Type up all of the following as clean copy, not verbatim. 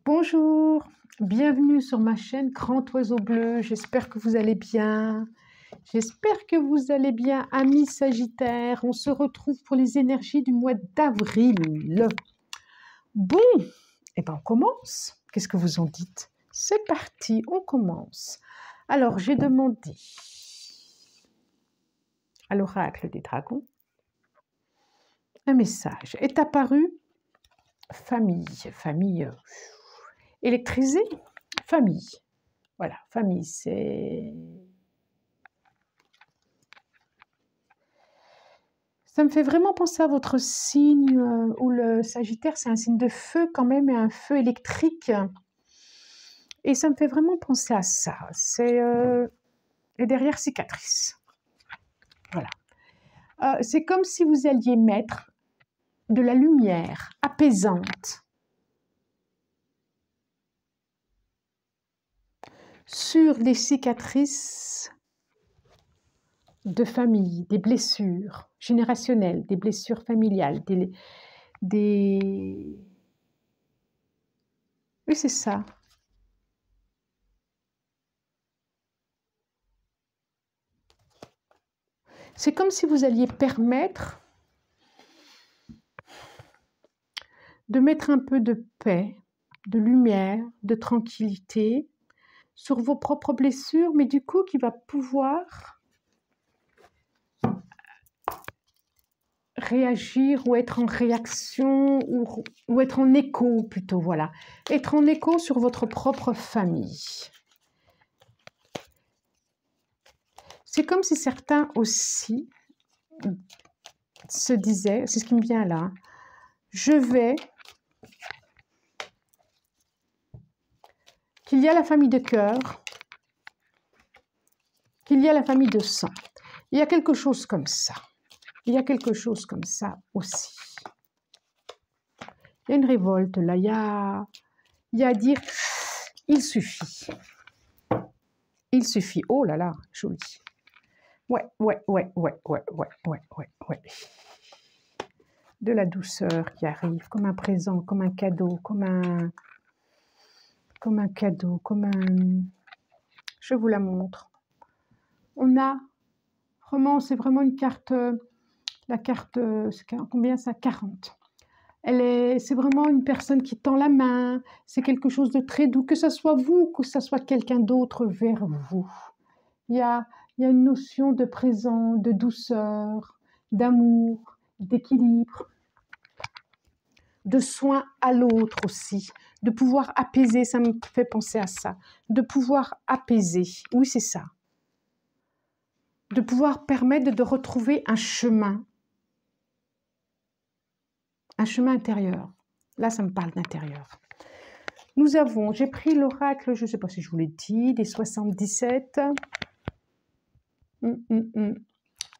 Bonjour, bienvenue sur ma chaîne Grand Oiseau Bleu. J'espère que vous allez bien. J'espère que vous allez bien, amis Sagittaires. On se retrouve pour les énergies du mois d'avril. Bon, eh ben on commence. Qu'est-ce que vous en dites? C'est parti, on commence. Alors, j'ai demandé à l'oracle des dragons un message. Est apparu famille électrisée, famille. Voilà, famille, c'est... Ça me fait vraiment penser à votre signe, où le Sagittaire, c'est un signe de feu quand même, et un feu électrique. Et ça me fait vraiment penser à ça. C'est et derrière, cicatrice. Voilà. C'est comme si vous alliez mettre de la lumière apaisante sur les cicatrices de famille, des blessures générationnelles, des blessures familiales, des... Oui, c'est ça. C'est comme si vous alliez permettre de mettre un peu de paix, de lumière, de tranquillité sur vos propres blessures, mais du coup qui va pouvoir réagir ou être en réaction ou être en écho plutôt, voilà. Être en écho sur votre propre famille. C'est comme si certains aussi se disaient, c'est ce qui me vient là, je vais... qu'il y a la famille de cœur, qu'il y a la famille de sang. Il y a quelque chose comme ça. Il y a quelque chose comme ça aussi. Il y a une révolte là, il y a à dire, il suffit. Il suffit. Oh là là, joli. Ouais. De la douceur qui arrive, comme un présent, comme un cadeau, comme un cadeau, comme un... Je vous la montre. On a vraiment, c'est vraiment une carte, la carte, combien ça? 40. C'est vraiment une personne qui tend la main, c'est quelque chose de très doux, que ce soit vous, que ce soit quelqu'un d'autre vers vous. Il y a une notion de présent, de douceur, d'amour, d'équilibre, de soin à l'autre aussi, de pouvoir apaiser, ça me fait penser à ça, de pouvoir apaiser, oui c'est ça, de pouvoir permettre de retrouver un chemin intérieur. Là, ça me parle d'intérieur. Nous avons, j'ai pris l'oracle, je ne sais pas si je vous l'ai dit, des 77.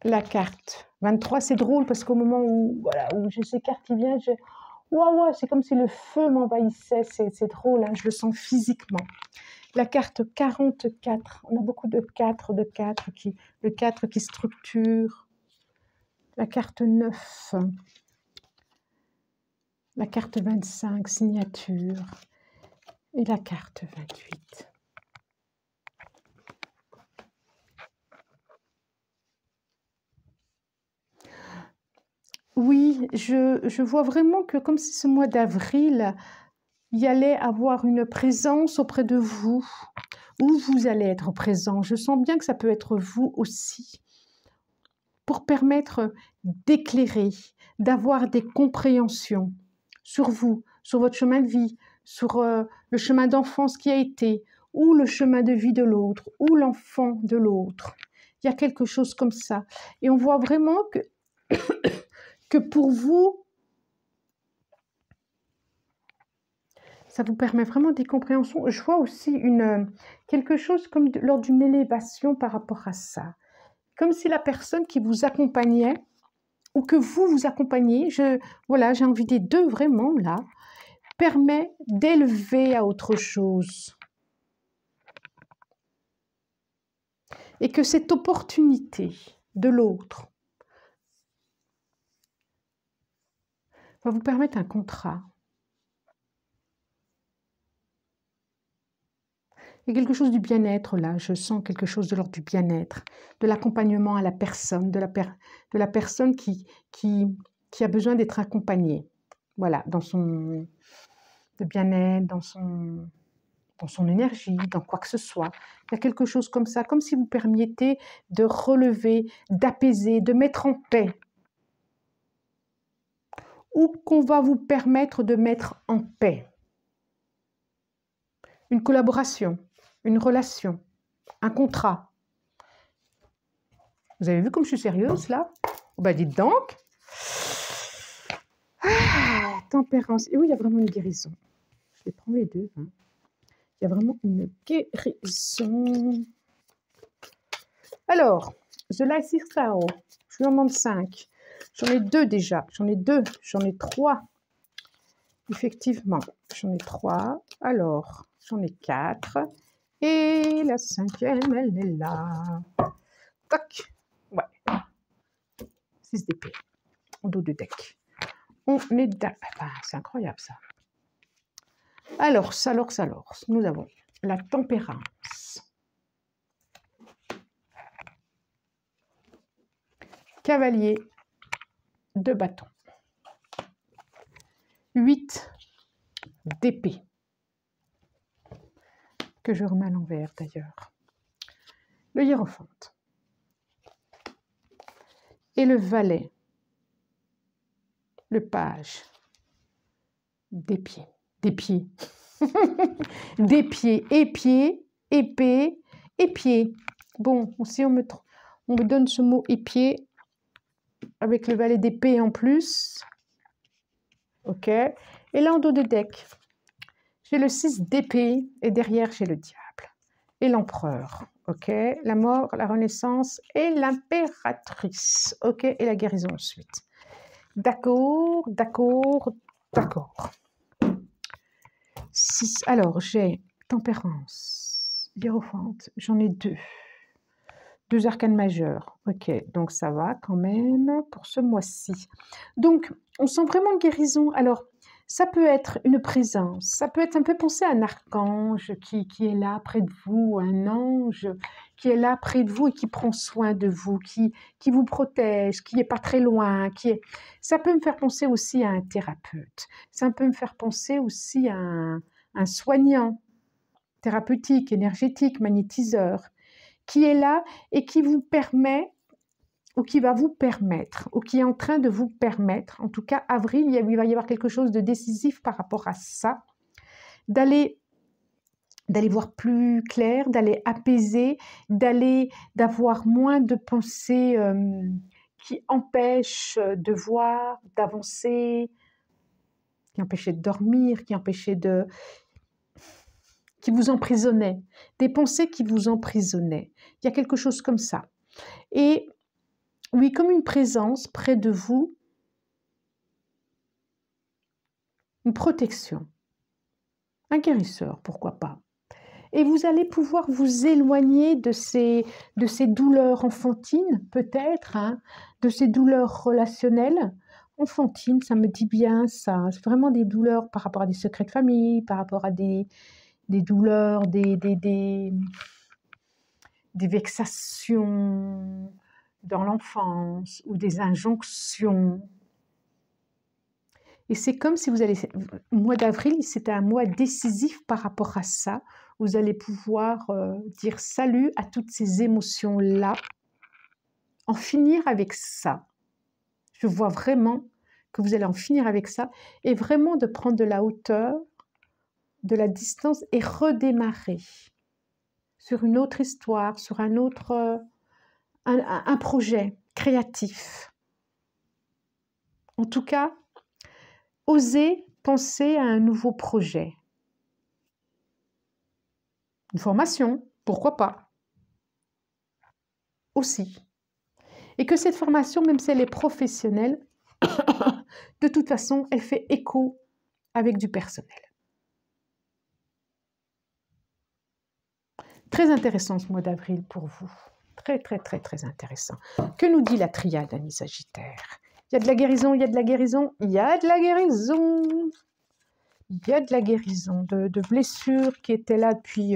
La carte 23, c'est drôle parce qu'au moment où, voilà, où j'ai ces cartes qui viennent, wow, c'est comme si le feu m'envahissait, c'est drôle, hein, je le sens physiquement. La carte 44, on a beaucoup de 4, le 4 qui structure. La carte 9, la carte 25, signature. Et la carte 28. Oui, je vois vraiment que comme si ce mois d'avril, il y allait avoir une présence auprès de vous, où vous allez être présent. Je sens bien que ça peut être vous aussi, pour permettre d'éclairer, d'avoir des compréhensions sur vous, sur votre chemin de vie, sur le chemin d'enfance qui a été, ou le chemin de vie de l'autre, ou l'enfant de l'autre. Il y a quelque chose comme ça. Et on voit vraiment que pour vous, ça vous permet vraiment des compréhensions. Je vois aussi quelque chose comme lors d'une élévation par rapport à ça. Comme si la personne qui vous accompagnait, ou que vous accompagnez, voilà, j'ai envie des deux vraiment là, permet d'élever à autre chose. Et que cette opportunité de l'autre va vous permettre un contrat. Il y a quelque chose du bien-être là, je sens quelque chose de l'ordre du bien-être, de l'accompagnement à la personne, de la personne qui a besoin d'être accompagnée. Voilà, dans son bien-être, dans son énergie, dans quoi que ce soit. Il y a quelque chose comme ça, comme si vous permettiez de relever, d'apaiser, de mettre en paix. Ou qu'on va vous permettre de mettre en paix. Une collaboration, une relation, un contrat. Vous avez vu comme je suis sérieuse là? Ben dites donc. Ah, tempérance. Et oui, il y a vraiment une guérison. Je vais prendre les deux. Hein. Il y a vraiment une guérison. Alors, The Light Tower. Je lui en demande 5. J'en ai 2 déjà. J'en ai 2. J'en ai 3. Effectivement, j'en ai 3. Alors, j'en ai 4. Et la 5e, elle est là. Tac. Ouais. 6 d'épée. En dos de deck. On est d'accord. Ah, c'est incroyable ça. Alors, nous avons la tempérance. Cavalier de bâton. 8 d'épée. Que je remets à l'envers d'ailleurs. Le hiérophante. Et le valet. Le page. Des pieds. Des pieds. Des pieds. Épied, épée, épied. Bon, si on me donne ce mot épied avec le valet d'épée en plus. Ok. Et là, en dos de deck, j'ai le 6 d'épée et derrière, j'ai le diable. Et l'empereur. Ok. La mort, la renaissance et l'impératrice. Ok. Et la guérison ensuite. D'accord, d'accord, d'accord. Alors, j'ai tempérance, hiérophante, j'en ai 2. 2 arcanes majeures. Ok, donc ça va quand même pour ce mois-ci. Donc, on sent vraiment une guérison. Alors, ça peut être une présence, ça peut être un peu penser à un archange qui est là près de vous, un ange qui est là près de vous et qui prend soin de vous, qui vous protège, qui n'est pas très loin. Ça peut me faire penser aussi à un thérapeute. Ça peut me faire penser aussi à un soignant thérapeutique, énergétique, magnétiseur, qui est là et qui vous permet, ou qui va vous permettre, ou qui est en train de vous permettre, en tout cas avril, il va y avoir quelque chose de décisif par rapport à ça, d'aller voir plus clair, d'aller apaiser, d'avoir moins de pensées qui empêchent de voir, d'avancer, qui empêchaient de dormir, qui vous emprisonnaient, des pensées qui vous emprisonnaient. Il y a quelque chose comme ça. Et oui, comme une présence près de vous, une protection, un guérisseur, pourquoi pas. Et vous allez pouvoir vous éloigner de ces douleurs enfantines, peut-être, hein, de ces douleurs relationnelles. Enfantines, ça me dit bien ça. C'est vraiment des douleurs par rapport à des secrets de famille, par rapport à des douleurs, des vexations dans l'enfance ou des injonctions. Et c'est comme si vous allez... Le mois d'avril, c'était un mois décisif par rapport à ça. Vous allez pouvoir dire salut à toutes ces émotions-là, en finir avec ça. Je vois vraiment que vous allez en finir avec ça et vraiment de prendre de la hauteur, de la distance et redémarrer sur une autre histoire, sur un autre un projet créatif. En tout cas, osez penser à un nouveau projet. Une formation, pourquoi pas? Aussi. Et que cette formation, même si elle est professionnelle, de toute façon, elle fait écho avec du personnel. Très intéressant ce mois d'avril pour vous. Très, très, très, très intéressant. Que nous dit la triade, amis Sagittaires? Il y a de la guérison, il y a de la guérison, il y a de la guérison. Il y a de la guérison, de blessures qui étaient là depuis...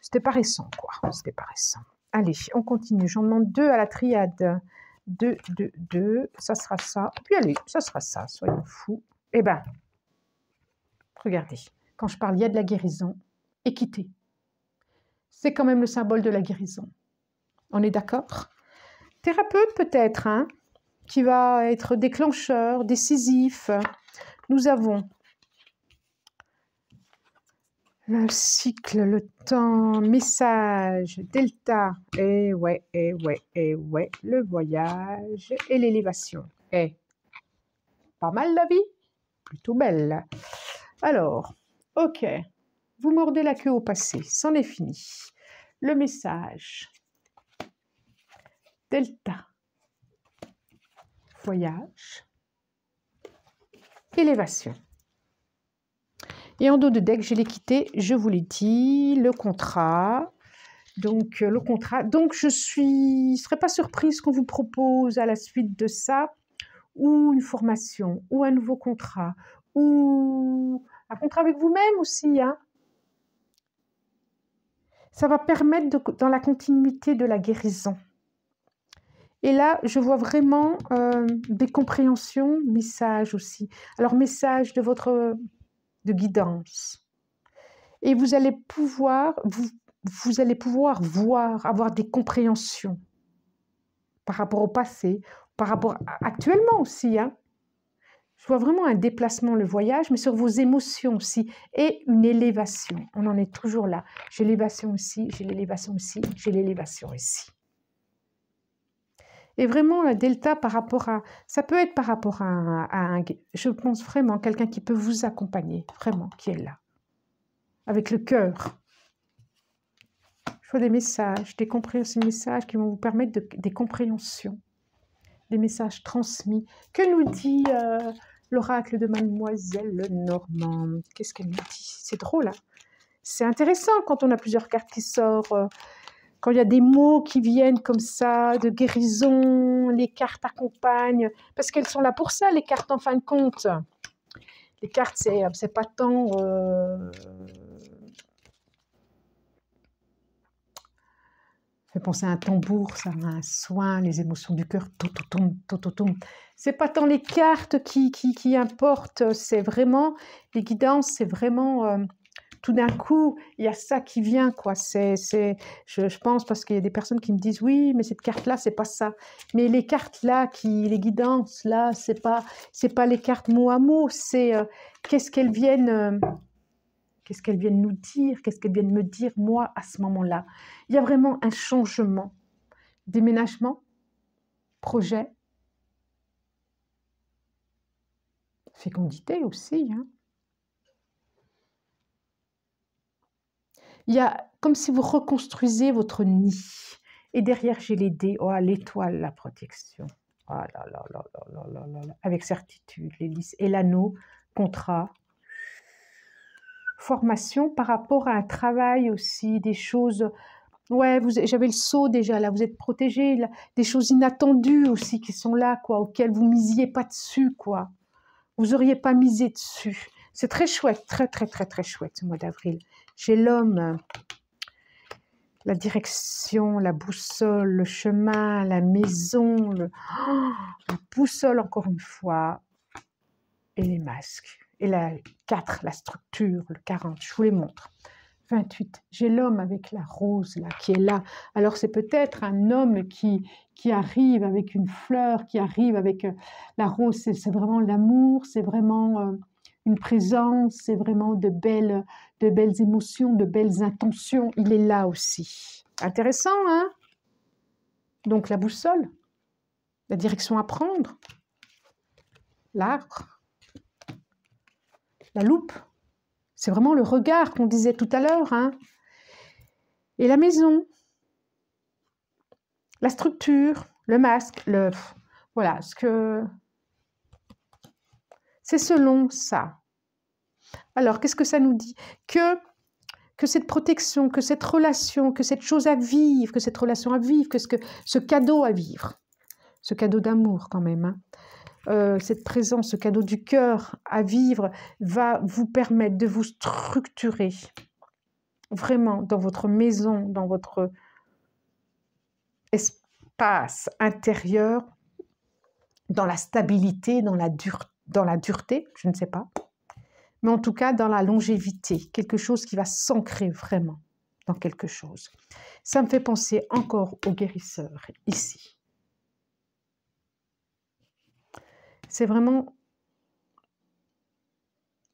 c'était pas récent, quoi. C'était pas récent. Allez, on continue. J'en demande 2 à la triade. 2, 2, 2. Ça sera ça. Puis allez, ça sera ça. Soyons fous. Eh ben, regardez. Quand je parle, il y a de la guérison. Équité. C'est quand même le symbole de la guérison. On est d'accord? Thérapeute peut-être, hein, qui va être déclencheur, décisif. Nous avons le cycle, le temps, message, delta, et ouais, le voyage et l'élévation. Pas mal la vie, plutôt belle. Alors, ok, vous mordez la queue au passé, c'en est fini. Le message, delta, voyage, élévation. Et en dos de deck, j'ai l'équité, je vous l'ai dit, le contrat. Donc, le contrat. Donc, je ne serais pas surprise qu'on vous propose à la suite de ça, ou une formation, ou un nouveau contrat, ou un contrat avec vous-même aussi. Hein. Ça va permettre, dans la continuité de la guérison. Et là, je vois vraiment des compréhensions, messages aussi. Alors, message de guidance. Et vous allez pouvoir, vous allez pouvoir voir, avoir des compréhensions par rapport au passé, par rapport actuellement aussi. Hein. Je vois vraiment un déplacement, le voyage, mais sur vos émotions aussi, et une élévation. On en est toujours là. J'ai l'élévation ici, j'ai l'élévation ici, j'ai l'élévation ici. Et vraiment, la delta par rapport à... Ça peut être par rapport à un... Je pense vraiment quelqu'un qui peut vous accompagner, vraiment, qui est là. Avec le cœur. Je vois des messages, des messages qui vont vous permettre des compréhensions. Des messages transmis. Que nous dit l'oracle de Mademoiselle Lenormand? Qu'est-ce qu'elle nous dit? C'est drôle, hein? C'est intéressant quand on a plusieurs cartes qui sortent. Quand il y a des mots qui viennent comme ça, de guérison, les cartes accompagnent, parce qu'elles sont là pour ça, les cartes en fin de compte. Les cartes, c'est pas tant... fait penser à un tambour, ça a un soin, les émotions du cœur, c'est pas tant les cartes qui importent, c'est vraiment, les guidances, c'est vraiment... tout d'un coup, il y a ça qui vient, quoi. Je pense, parce qu'il y a des personnes qui me disent, oui, mais cette carte-là, c'est pas ça. Mais les cartes-là, les guidances, là, c'est pas les cartes mot à mot, c'est qu'est-ce qu'elles viennent nous dire, qu'est-ce qu'elles viennent me dire, moi, à ce moment-là. Il y a vraiment un changement, déménagement, projet, fécondité aussi, hein. Il y a comme si vous reconstruisez votre nid. Et derrière, j'ai les dés. Oh, l'étoile, la protection. Oh là là là là là là là là. Avec certitude, l'hélice et l'anneau, contrat. Formation par rapport à un travail aussi, des choses... Ouais, j'avais le sceau déjà, là, vous êtes protégé. Là, des choses inattendues aussi qui sont là, quoi, auxquelles vous ne misiez pas dessus, quoi. Vous n'auriez pas misé dessus. C'est très chouette, très, très, très, très chouette, ce mois d'avril. J'ai l'homme, la direction, la boussole, le chemin, la maison, la boussole encore une fois, et les masques. Et la 4, la structure, le 40, je vous les montre. 28, j'ai l'homme avec la rose là, qui est là. Alors c'est peut-être un homme qui arrive avec une fleur, qui arrive avec la rose, c'est vraiment l'amour, c'est vraiment... une présence, c'est vraiment de belles émotions, de belles intentions. Il est là aussi. Intéressant, hein? Donc la boussole, la direction à prendre, l'arbre, la loupe, c'est vraiment le regard qu'on disait tout à l'heure, hein? Et la maison, la structure, le masque, voilà, c'est selon ça. Alors, qu'est-ce que ça nous dit? Que cette protection, que cette relation, que cette chose à vivre, que cette relation à vivre, ce cadeau à vivre, ce cadeau d'amour quand même, hein, cette présence, ce cadeau du cœur à vivre va vous permettre de vous structurer vraiment dans votre maison, dans votre espace intérieur, dans la stabilité, dans la dureté, je ne sais pas, mais en tout cas dans la longévité, quelque chose qui va s'ancrer vraiment dans quelque chose. Ça me fait penser encore aux guérisseurs ici. C'est vraiment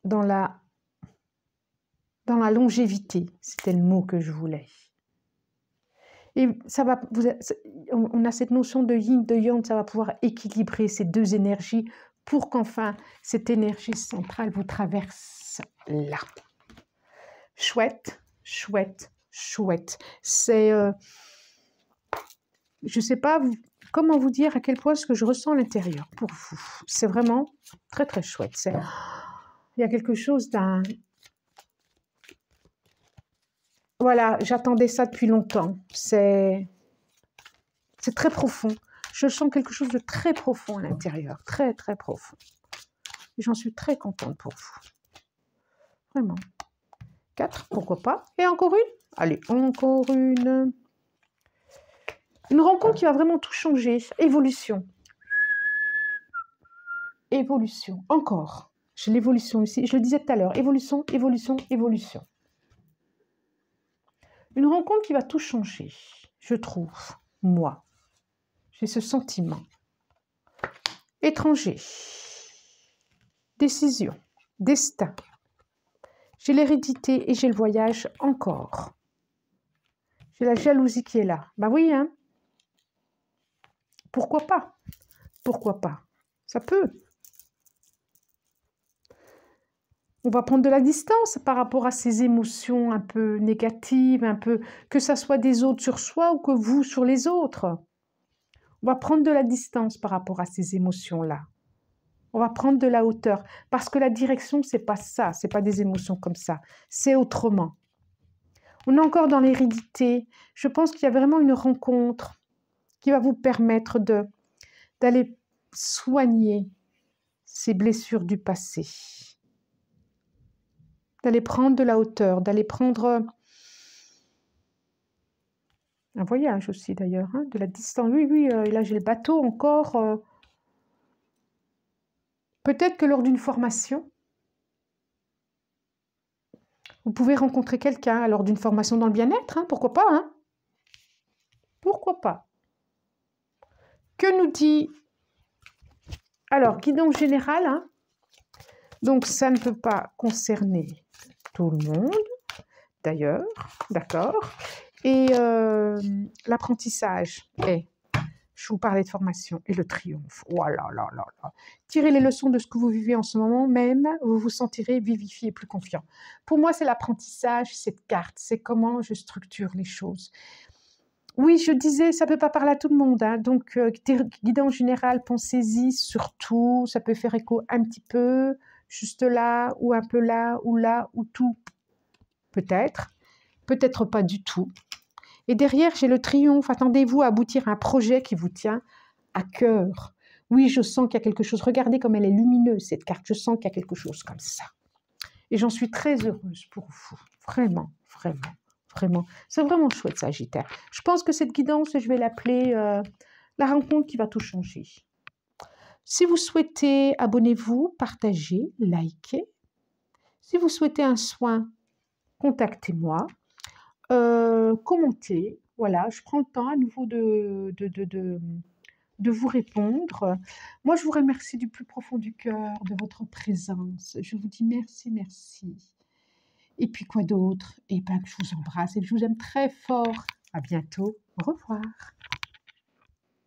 dans la longévité, c'était le mot que je voulais. Et ça va, on a cette notion de yin, de yang, ça va pouvoir équilibrer ces deux énergies pour qu'enfin cette énergie centrale vous traverse là. Chouette, chouette, chouette. C'est, je ne sais pas comment vous dire à quel point ce que je ressens à l'intérieur pour vous. C'est vraiment très, très chouette. Il y a quelque chose d'un... Voilà, j'attendais ça depuis longtemps. C'est très profond. Je sens quelque chose de très profond à l'intérieur. Très, très profond. Et j'en suis très contente pour vous. Vraiment. 4, pourquoi pas. Et encore une. Allez, encore une. Une rencontre qui va vraiment tout changer. Évolution. Évolution. Encore. J'ai l'évolution ici. Je le disais tout à l'heure. Évolution, évolution, évolution. Une rencontre qui va tout changer, je trouve, moi. J'ai ce sentiment. Étranger. Décision. Destin. J'ai l'hérédité et j'ai le voyage encore. J'ai la jalousie qui est là. Bah oui, hein. Pourquoi pas? Pourquoi pas? Ça peut. On va prendre de la distance par rapport à ces émotions un peu négatives, un peu que ça soit des autres sur soi ou que vous sur les autres. On va prendre de la distance par rapport à ces émotions-là. On va prendre de la hauteur parce que la direction, c'est pas ça, c'est pas des émotions comme ça, c'est autrement. On est encore dans l'hérédité. Je pense qu'il y a vraiment une rencontre qui va vous permettre d'aller soigner ces blessures du passé. D'aller prendre de la hauteur, d'aller prendre un voyage aussi d'ailleurs, hein, de la distance. Oui, oui, là j'ai le bateau encore. Peut-être que lors d'une formation, vous pouvez rencontrer quelqu'un lors d'une formation dans le bien-être, hein, pourquoi pas, hein? Pourquoi pas? Que nous dit... Alors, guidance générale, hein, donc ça ne peut pas concerner tout le monde, d'ailleurs, d'accord. Et l'apprentissage est, je vous parlais de formation, et le triomphe. Oh là là là là. Tirez les leçons de ce que vous vivez en ce moment même, vous vous sentirez vivifié et plus confiant. Pour moi, c'est l'apprentissage, cette carte, c'est comment je structure les choses. Oui, je disais, ça ne peut pas parler à tout le monde, hein, donc guidance générale, pensez-y surtout, ça peut faire écho un petit peu, juste là, ou un peu là, ou tout, peut-être pas du tout. Et derrière, j'ai le triomphe. Attendez-vous à aboutir à un projet qui vous tient à cœur. Oui, je sens qu'il y a quelque chose. Regardez comme elle est lumineuse, cette carte. Je sens qu'il y a quelque chose comme ça. Et j'en suis très heureuse pour vous. Vraiment, vraiment, vraiment. C'est vraiment chouette, Sagittaire. Je pense que cette guidance, je vais l'appeler la rencontre qui va tout changer. Si vous souhaitez, abonnez-vous, partagez, likez. Si vous souhaitez un soin, contactez-moi. Commentez, voilà, je prends le temps à nouveau de vous répondre. Moi, je vous remercie du plus profond du cœur de votre présence. Je vous dis merci, merci. Et puis quoi d'autre? Eh bien, que je vous embrasse et que je vous aime très fort. À bientôt. Au revoir.